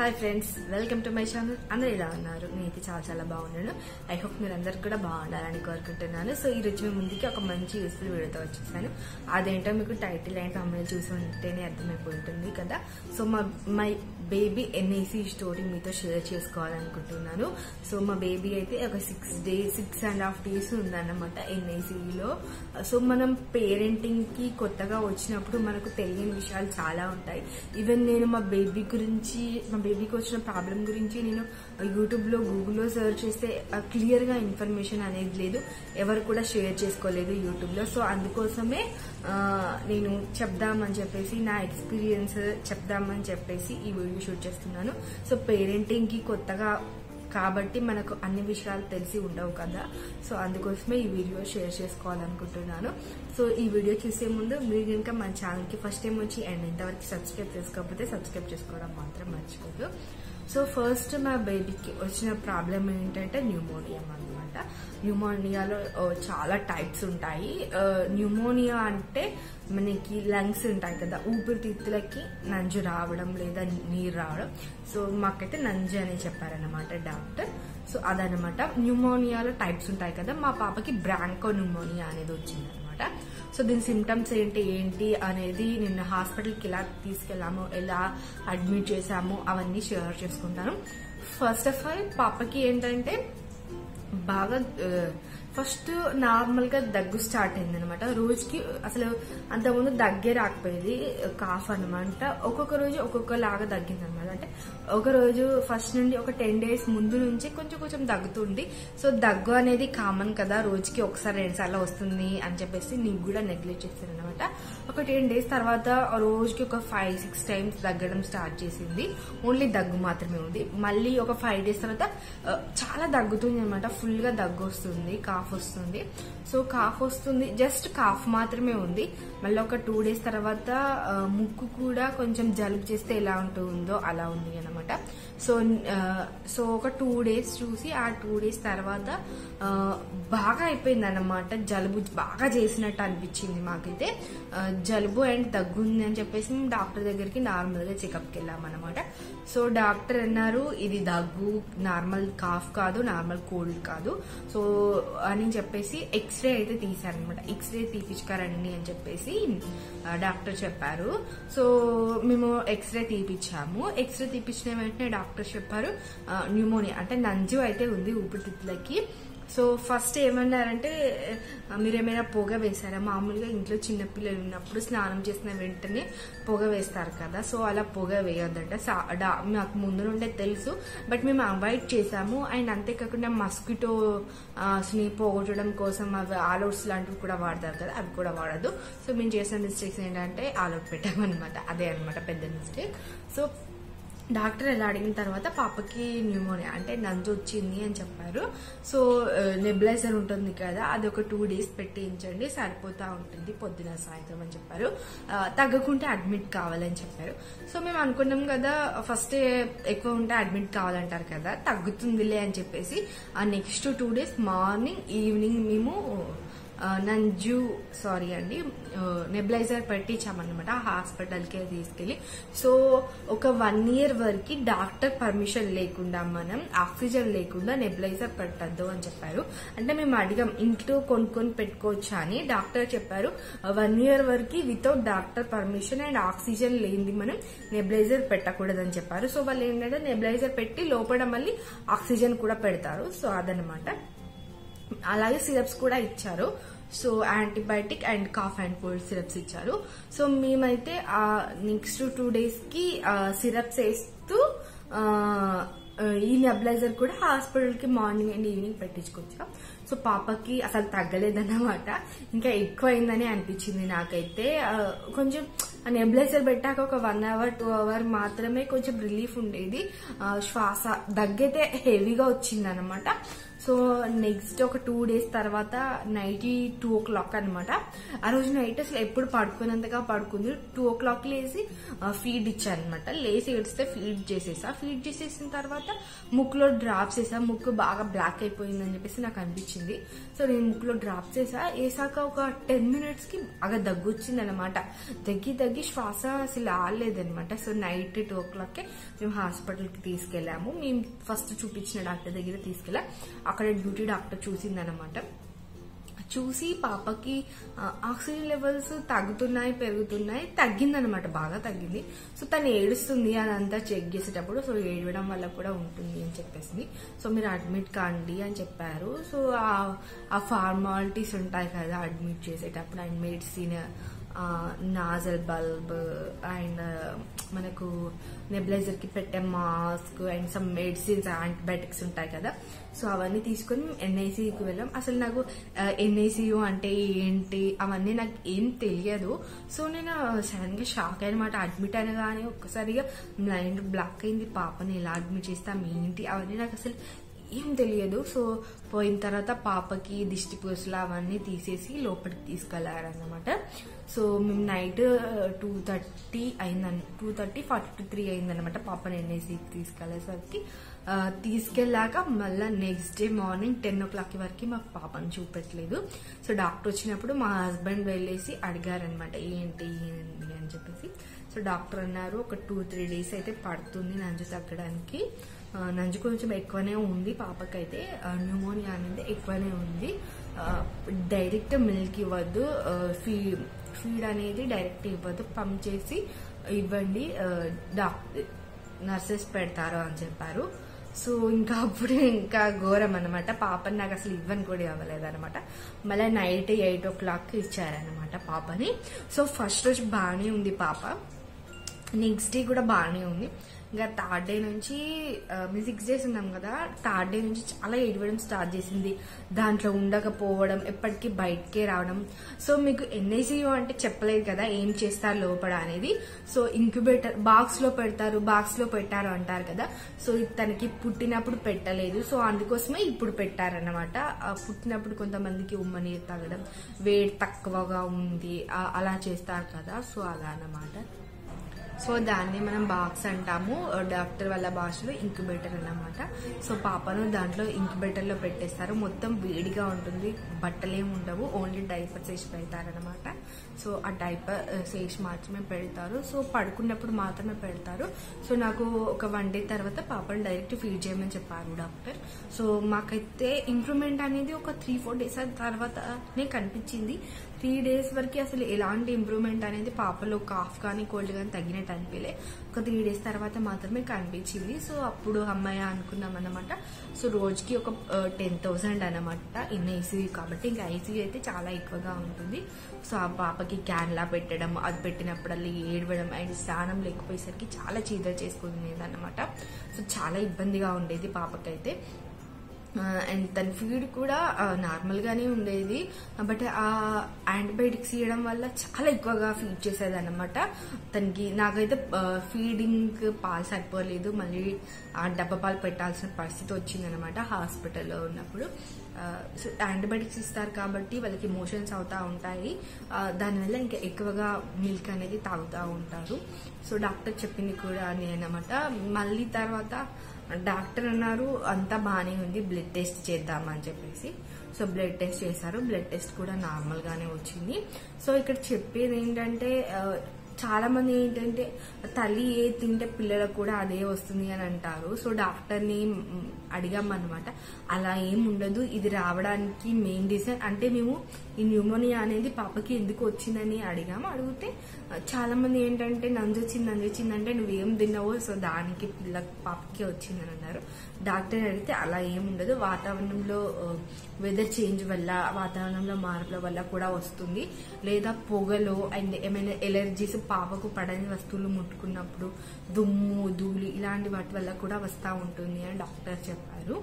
Hi friends, welcome to my channel. అందరూ ఎలా ఉన్నారు? నేనైతే చాలా బాగున్నాను. ఐ హోప్ మీరు అందరు కూడా బాగుండాలని కోరుకుంటున్నాను. సో ఈ రోజు మీ ముందుకి ఒక మంచి యూస్ఫుల్ వీడియోతో వచ్చేసాను. అదేంటో మీకు టైటిల్ అండ్ తమిళ చూసి ఉంటేనే అర్థమైపోయి ఉంటుంది కదా. So my baby NIC story మీతో షేర్ చేసుకోవాలనుకుంటున్నాను. సో మా బేబీ అయితే ఒక 6.5 days ఉందన్నమాట ఎన్ఐసిలో. సో మనం పేరెంటింగ్ కి కొత్తగా వచ్చినప్పుడు మనకు తెలియని విషయాలు చాలా ఉంటాయి. ఈవెన్ నేను మా బేబీకి వచ్చిన ప్రాబ్లం గురించి నేను యూట్యూబ్ లో గూగుల్లో సర్చ్ చేస్తే క్లియర్ గా ఇన్ఫర్మేషన్ అనేది లేదు, ఎవరు కూడా షేర్ చేసుకోలేదు యూట్యూబ్ లో. సో అందుకోసమే నేను చెప్దామని చెప్పేసి, నా ఎక్స్పీరియన్స్ చెప్దామని చెప్పేసి ఈ వీడియో షూట్ చేస్తున్నాను. సో పేరెంటింగ్ కి కొత్తగా కాబట్టి మనకు అన్ని విషయాలు తెలిసి ఉండవు కదా. సో అందుకోసమే ఈ వీడియో షేర్ చేసుకోవాలనుకుంటున్నాను. సో ఈ వీడియో చూసే ముందు మీరు కనుక మన ఛానల్ కి ఫస్ట్ టైం వచ్చి అండ్ ఇంతవరకు సబ్స్క్రైబ్ చేసుకోకపోతే సబ్స్క్రైబ్ చేసుకోవడం మాత్రం మర్చిపోదు. సో ఫస్ట్ మా బేబీకి వచ్చిన ప్రాబ్లం ఏంటంటే న్యూమోనియా అన్నమాట. న్యూమోనియాలో చాలా టైప్స్ ఉంటాయి. న్యూమోనియా అంటే మనకి లంగ్స్ ఉంటాయి కదా, ఊపిరితిత్తులకి నంజు రావడం లేదా నీరు రావడం. సో మాకైతే నంజు అని చెప్పారనమాట డాక్టర్. సో అదనమాట. న్యూమోనియాలో టైప్స్ ఉంటాయి కదా, మా పాపకి బ్రాంకో న్యూమోనియా అనేది వచ్చింది అనమాట. సో దీని సిమ్టమ్స్ ఏంటి అనేది నిన్న హాస్పిటల్కి ఎలా తీసుకెళ్లాము, ఎలా అడ్మిట్ చేసాము అవన్నీ షేర్ చేసుకుంటాను. ఫస్ట్ ఆఫ్ ఆల్ పాపకి ఏంటంటే బాగా ఫస్ట్ నార్మల్ గా దగ్గు స్టార్ట్ అయింది అనమాట. రోజుకి అసలు అంతకుముందు దగ్గే రాకపోయేది, కాఫ్ అనమాట. ఒక్కొక్క రోజు ఒక్కొక్కలాగా తగ్గింది అనమాట. అంటే ఒక రోజు ఫస్ట్ నుండి ఒక 10 days ముందు నుంచి కొంచెం దగ్గుతుంది. సో దగ్గు అనేది కామన్ కదా, రోజుకి ఒకసారి 2 సార్లు వస్తుంది అని చెప్పేసి నీకు కూడా నెగ్లెక్ట్ చేస్తారు అనమాట. ఒక 10 days తర్వాత రోజుకి ఒక 5-6 times దగ్గడం స్టార్ట్ చేసింది. ఓన్లీ దగ్గు మాత్రమే ఉంది. మళ్ళీ ఒక 5 days తర్వాత చాలా దగ్గుతుంది అనమాట. ఫుల్ గా దగ్గు వస్తుంది, కాఫ్ వస్తుంది. సో కాఫ్ వస్తుంది, జస్ట్ కాఫ్ మాత్రమే ఉంది. మళ్ళీ ఒక 2 days తర్వాత ముక్కు కూడా కొంచెం జలుబు చేస్తే ఎలా ఉంటుందో అలా ఉంది అనమాట. సో ఒక 2 days చూసి ఆ 2 days తర్వాత బాగా అయిపోయింది అన్నమాట. జలుబు బాగా చేసినట్టు అనిపించింది మాకైతే. జలుబు అండ్ దగ్గు ఉంది అని చెప్పేసి మేము డాక్టర్ దగ్గరికి నార్మల్ గా చెకప్కి వెళ్ళామన్నమాట. సో డాక్టర్ అన్నారు, ఇది దగ్గు, నార్మల్ కాఫ్ కాదు, నార్మల్ కోల్డ్ కాదు. సో అని చెప్పేసి ఎక్స్రే అయితే తీశారనమాట. ఎక్స్రే తీపించుకారండి అని చెప్పేసి డాక్టర్ చెప్పారు. సో మేము ఎక్స్రే తీపించాము. ఎక్స్రే తీపించిన వెంటనే డాక్టర్ చెప్పారు న్యూమోనియా అంటే నంజు అయితే ఉంది ఊపిరితిత్తులకి. సో ఫస్ట్ ఏమన్నారంటే, మీరేమైనా పొగ వేశారా? మామూలుగా ఇంట్లో చిన్నపిల్లలు ఉన్నప్పుడు స్నానం చేసిన వెంటనే పొగ వేస్తారు కదా, సో అలా పొగ వేయొద్దంట. మాకు ముందు నుండే తెలుసు, బట్ మేము అవాయిడ్ చేసాము. అండ్ అంతేకాకుండా మస్కిటోస్ని పోగొట్టడం కోసం అవి ఆల్అవుట్స్ లాంటివి కూడా వాడతారు కదా, అవి కూడా వాడద్దు. సో మేము చేసిన మిస్టేక్స్ ఏంటంటే ఆల్అవుట్ పెట్టామన్నమాట. అదే అనమాట పెద్ద మిస్టేక్. సో డాక్టర్ ఎలా అడిగిన తర్వాత పాపకి న్యూమోనియా అంటే నంజు వచ్చింది అని చెప్పారు. సో నెబులైజర్ ఉంటుంది కదా, అది ఒక 2 days పెట్టించండి, సరిపోతా ఉంటుంది పొద్దున సాయంత్రం అని చెప్పారు. తగ్గకుంటే అడ్మిట్ కావాలని చెప్పారు. సో మేము అనుకున్నాం కదా, ఫస్ట్ ఎక్కువ ఉంటే అడ్మిట్ కావాలంటారు కదా, తగ్గుతుందిలే అని చెప్పేసి ఆ నెక్స్ట్ 2 days మార్నింగ్ ఈవినింగ్ మేము నెబులైజర్ పెట్టించామన్నమాట హాస్పిటల్కి తీసుకెళ్లి. సో ఒక 1 year వరకు డాక్టర్ పర్మిషన్ లేకుండా మనం ఆక్సిజన్ లేకుండా నెబులైజర్ పెట్టద్దు అని చెప్పారు. అంటే మేము అడిగాం ఇంట్లో కొనుక్కొని పెట్టుకోవచ్చా అని. డాక్టర్ చెప్పారు 1 year వరకు without doctor permission and oxygen లేనిది మనం నెబులైజర్ పెట్టకూడదని చెప్పారు. సో వాళ్ళు ఏంటంటే నెబులైజర్ పెట్టి లోపల మళ్ళీ ఆక్సిజన్ కూడా పెడతారు. సో అదనమాట. అలాగే సిరప్స్ కూడా ఇచ్చారు. So antibiotic and cough and cold syrups ఇచ్చారు. సో మేమైతే నెక్స్ట్ 2 days కి సిరప్స్ వేస్తూ ఈ నెబులైజర్ కూడా హాస్పిటల్ కి మార్నింగ్ అండ్ ఈవినింగ్ పెట్టించుకొచ్చాం. సో పాపకి అసలు తగ్గలేదన్నమాట, ఇంకా ఎక్కువ అయిందని అనిపించింది నాకైతే. కొంచెం నెబులైజర్ పెట్టాక ఒక 1 hour 2 hours మాత్రమే కొంచెం రిలీఫ్ ఉండేది. శ్వాస దగ్గైతే హెవీగా వచ్చింది అనమాట. సో నెక్స్ట్ ఒక 2 days తర్వాత నైట్ 2 o'clock అనమాట. ఆ రోజు నైట్ అసలు ఎప్పుడు పడుకున్నంతగా పడుకుంది. 2 o'clock లేసి ఫీడ్ ఇచ్చారనమాట. లేసి ఏడిస్తే ఫీడ్ చేసేసిన తర్వాత ముక్కులో డ్రాప్స్ వేసా. ముక్కు బాగా బ్లాక్ అయిపోయిందని చెప్పేసి నాకు అనిపించింది. సో నేను ముక్కులో డ్రాప్స్ వేసాక ఒక 10 minutes కి బాగా దగ్గు వచ్చింది అనమాట. దగ్గి వచ్చేసరికి శ్వాస అసలు ఆడలేదనమాట. సో నైట్ 2 o'clock మేము హాస్పిటల్కి తీసుకెళ్ళాము. మేము ఫస్ట్ చూపించిన డాక్టర్ దగ్గర తీసుకెళ్ళాం. అక్కడ డ్యూటీ డాక్టర్ చూసిందనమాట. చూసి పాపకి ఆక్సిజన్ లెవెల్స్ తగ్గుతున్నాయి పెరుగుతున్నాయి, తగ్గిందనమాట, బాగా తగ్గింది. సో తను ఏడుస్తుంది అదంతా చెక్ చేసేటప్పుడు. సో ఏడవడం వల్ల కూడా ఉంటుంది అని చెప్పేసింది. సో మీరు అడ్మిట్ కాండి అని చెప్పారు. సో ఆ ఫార్మాలిటీస్ ఉంటాయి కదా అడ్మిట్ చేసేటప్పుడు, and medicine, nozzle bulb, and మనకు నెబులైజర్ కి పెట్టే mask, and some medicines, antibiotics ఉంటాయి కదా. సో అవన్నీ తీసుకొని ఎన్ఐసియుకి వెళ్ళాం. అసలు నాకు ఎన్ఐసియు అంటే ఏంటి అవన్నీ నాకు ఏం తెలియదు. సో నేను సడన్ గా షాక్ అయినమాట. అడ్మిట్ అయిన కానీ ఒక్కసారిగా మైండ్ బ్లాక్ అయింది. పాపని ఎలా అడ్మిట్ చేస్తాం ఏంటి అవన్నీ నాకు అసలు ఏం తెలియదు. సో పోయిన తర్వాత పాపకి దిష్టి పూసలు అవన్నీ తీసేసి లోపలికి తీసుకెళ్లారన్నమాట. సో మేము నైట్ 2:30 అయిందని 2:30-43 అయిందనమాట పాపని ఎన్ఐసికి తీసుకెళ్లేసరికి. తీసుకెళ్లాక మళ్ళీ నెక్స్ట్ డే మార్నింగ్ 10 o'clock వరకు మాకు పాపని చూపెట్టలేదు. సో డాక్టర్ వచ్చినప్పుడు మా హస్బెండ్ వెళ్ళేసి అడిగారనమాట ఏంటి అని చెప్పేసి. సో డాక్టర్ అన్నారు ఒక 2-3 days అయితే పడుతుంది నంజు తగ్గడానికి. నంజు కొంచెం ఎక్కువనే ఉంది పాపకైతే, న్యూమోనియా అనేది ఎక్కువనే ఉంది. డైరెక్ట్ మిల్క్ ఇవ్వద్దు, ఫీడ్ అనేది డైరెక్ట్ ఇవ్వద్దు, పంప్ చేసి ఇవ్వండి, నర్సెస్ పెడతారు అని చెప్పారు. సో ఇంకా అప్పుడు ఇంకా ఘోరం అనమాట. పాపని నాకు అసలు ఇవ్వని కూడా ఇవ్వలేదు అనమాట. మళ్ళీ నైట్ 8 o'clock ఇచ్చారనమాట పాపని. సో ఫస్ట్ రోజు బాగానే ఉంది పాప, నెక్స్ట్ డే కూడా బాగానే ఉంది. ఇంకా 3rd day నుంచి మేము 6 days ఉన్నాం కదా, 3rd day నుంచి చాలా ఏడవడం స్టార్ట్ చేసింది. దాంట్లో ఉండకపోవడం, ఎప్పటికీ బయటకే రావడం. సో మీకు ఎన్ఐసియు అంటే చెప్పలేదు కదా ఏం చేస్తారు లోపల అనేది. సో ఇంక్యుబేటర్ బాక్స్ లో పెట్టారు అంటారు కదా. సో తనకి పుట్టినప్పుడు పెట్టలేదు, సో అందుకోసమే ఇప్పుడు పెట్టారన్నమాట. పుట్టినప్పుడు కొంతమందికి ఉమ్మనీరు తాగడం, వేడి తక్కువగా ఉంది అలా చేస్తారు కదా. సో అలా అన్నమాట. సో దాన్ని మనం బాక్స్ అంటాము, డాక్టర్ వాళ్ళ భాషలో ఇంక్యుబేటర్ అన్నమాట. సో పాపను దాంట్లో ఇంక్యుబేటర్ లో పెట్టేస్తారు. మొత్తం వేడిగా ఉంటుంది, బట్టలేం ఉండవు, ఓన్లీ డైపర్స్ వేసి పెడతారనమాట. సో ఆ డైపర్ వేసి మాత్రమే పెడతారు. సో పడుకున్నప్పుడు మాత్రమే పెడతారు. సో నాకు ఒక 1 day తర్వాత పాపను డైరెక్ట్ ఫీడ్ చేయమని చెప్పారు డాక్టర్. సో మాకైతే ఇంప్రూవ్మెంట్ అనేది ఒక 3-4 days తర్వాతనే కనిపించింది. 3 days వరకు అసలు ఎలాంటి ఇంప్రూవ్మెంట్ అనేది పాపలో కాఫ్ కానీ కోల్డ్ కానీ తగ్గినట్టు అనిపించలే. ఒక 3 days తర్వాత మాత్రమే కనిపించింది. సో అప్పుడు అమ్మాయి అనుకున్నాం అనమాట. సో రోజుకి ఒక 10,000 అనమాట ఇన్ ఐసీయూ కాబట్టి, ఇంకా ఐసీయూ అయితే చాలా ఎక్కువగా ఉంటుంది. సో ఆ పాపకి క్యాన్లా పెట్టడం, అది పెట్టినప్పుడల్లా ఏడవడం, అండ్ స్నానం లేకపోయేసరికి చాలా చీదర చేసుకునేది అనమాట. సో చాలా ఇబ్బందిగా ఉండేది పాపకైతే. అండ్ తన ఫీడ్ కూడా నార్మల్ గానే ఉండేది, బట్ ఆ యాంటీబయాటిక్స్ ఇవ్వడం వల్ల చాలా ఎక్కువగా ఫీడ్ చేసేది అనమాట తనకి. నాకైతే ఫీడింగ్ పాలు సరిపోలేదు, మళ్ళీ ఆ డబ్బా పాలు పెట్టాల్సిన పరిస్థితి వచ్చిందనమాట హాస్పిటల్లో ఉన్నప్పుడు. సో యాంటీబయాటిక్స్ ఇస్తారు కాబట్టి వాళ్ళకి మోషన్స్ అవుతా ఉంటాయి, దానివల్ల ఇంకా ఎక్కువగా మిల్క్ అనేది తాగుతూ ఉంటారు. సో డాక్టర్ చెప్పింది కూడా అదే అనమాట. మళ్ళీ తర్వాత డాక్టర్ అన్నారు అంతా బాగానే ఉంది, బ్లడ్ టెస్ట్ చేద్దామని చెప్పేసి. సో బ్లడ్ టెస్ట్ చేశారు, బ్లడ్ టెస్ట్ కూడా నార్మల్ గానే వచ్చింది. సో ఇక్కడ చెప్పేది ఏంటంటే చాలా మంది ఏంటంటే తల్లి ఏ తింటే పిల్లలకు కూడా అదే వస్తుంది అని అంటారు. సో డాక్టర్ని అడిగామన్నమాట, అలా ఏం ఉండదు, ఇది రావడానికి మెయిన్ రీజన్ అంటే మేము ఈ న్యూమోనియా అనేది పాపకి ఎందుకు వచ్చిందని అడిగాము. అడిగితే చాలా మంది ఏంటంటే నంజు వచ్చిందంటే నువ్వేం తిన్నావో సో దానికి పాపకి వచ్చిందని అన్నారు. డాక్టర్ అడిగితే అలా ఏం ఉండదు, వాతావరణంలో వెదర్ చేంజ్ వల్ల, వాతావరణంలో మార్పుల వల్ల కూడా వస్తుంది, లేదా పొగలో అండ్ ఏమైనా ఎలర్జీస్ పాపకు పడని వస్తువులు ముట్టుకున్నప్పుడు, దుమ్ము ధూళి ఇలాంటి వాటి వల్ల కూడా వస్తూ ఉంటుంది అని డాక్టర్ చెప్పారు.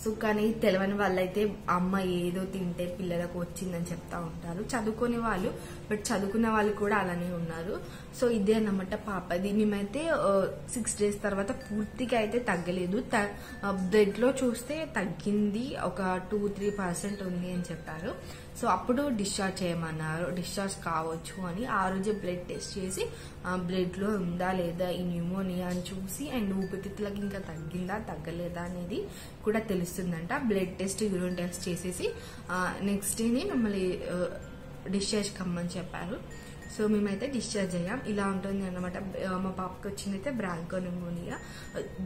సో కానీ తెలియని వాళ్ళైతే అమ్మ ఏదో తింటే పిల్లలకు వచ్చిందని చెప్తా ఉంటారు, చదువుకునే వాళ్ళు, బట్ చదువుకున్న వాళ్ళు కూడా అలానే ఉన్నారు. సో ఇదే అన్నమాట పాపది. మేమైతే 6 days తర్వాత పూర్తిగా అయితే తగ్గలేదు, బ్లడ్ లో చూస్తే తగ్గింది, ఒక 2-3% ఉంది అని చెప్పారు. సో అప్పుడు డిశ్చార్జ్ చేయమన్నారు, డిశ్చార్జ్ కావచ్చు అని. ఆ రోజే బ్లడ్ టెస్ట్ చేసి బ్లడ్ లో ఉందా లేదా ఈ న్యూమోనియా అని చూసి, అండ్ ఊపిరితిత్తులకు ఇంకా తగ్గిందా తగ్గలేదా అనేది కూడా తెలుస్తుందంట. బ్లడ్ టెస్ట్, యూరిన్ టెస్ట్ చేసేసి నెక్స్ట్ డేని మమ్మల్ని డిశ్చార్జ్ కమ్మని చెప్పారు. సో మేమైతే డిశ్చార్జ్ అయ్యాం. ఇలా ఉంటుంది అన్నమాట. మా పాపకి వచ్చిందైతే బ్రాంకోనిమోనియా.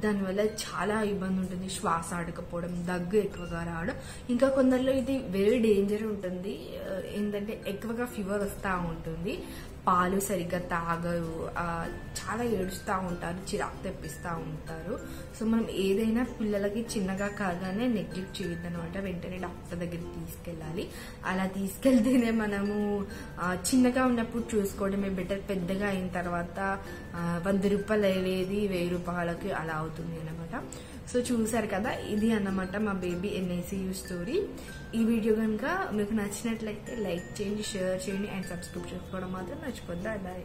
దానివల్ల చాలా ఇబ్బంది ఉంటుంది, శ్వాస ఆడకపోవడం, దగ్గు ఎక్కువగా రావడం. ఇంకా కొందరిలో ఇది వెరీ డేంజర్ ఉంటుంది, ఏంటంటే ఎక్కువగా ఫీవర్ వస్తూ ఉంటుంది, పాలు సరిగ్గా తాగరు, చాలా ఏడుస్తూ ఉంటారు, చిరాకు తెప్పిస్తూ ఉంటారు. సో మనం ఏదైనా పిల్లలకి చిన్నగా కాగానే నెగ్లెక్ట్ చేయొద్దు అనమాట. వెంటనే డాక్టర్ దగ్గరికి తీసుకెళ్ళాలి. అలా తీసుకెళ్తేనే మనము చిన్నగా ఉన్నప్పుడు చూసుకోవడమే బెటర్. పెద్దగా అయిన తర్వాత 100 రూపాయలు అయ్యేది 1000 రూపాయలకి అలా అవుతుంది అనమాట. సో చూసారు కదా, ఇది అన్నమాట మా బేబీ NICU స్టోరీ. ఈ వీడియో కనుక మీకు నచ్చినట్లయితే లైక్ చేయండి, షేర్ చేయండి అండ్ సబ్స్క్రైబ్ చేసుకోవడం మాత్రం మర్చిపోద్దు. బాయ్.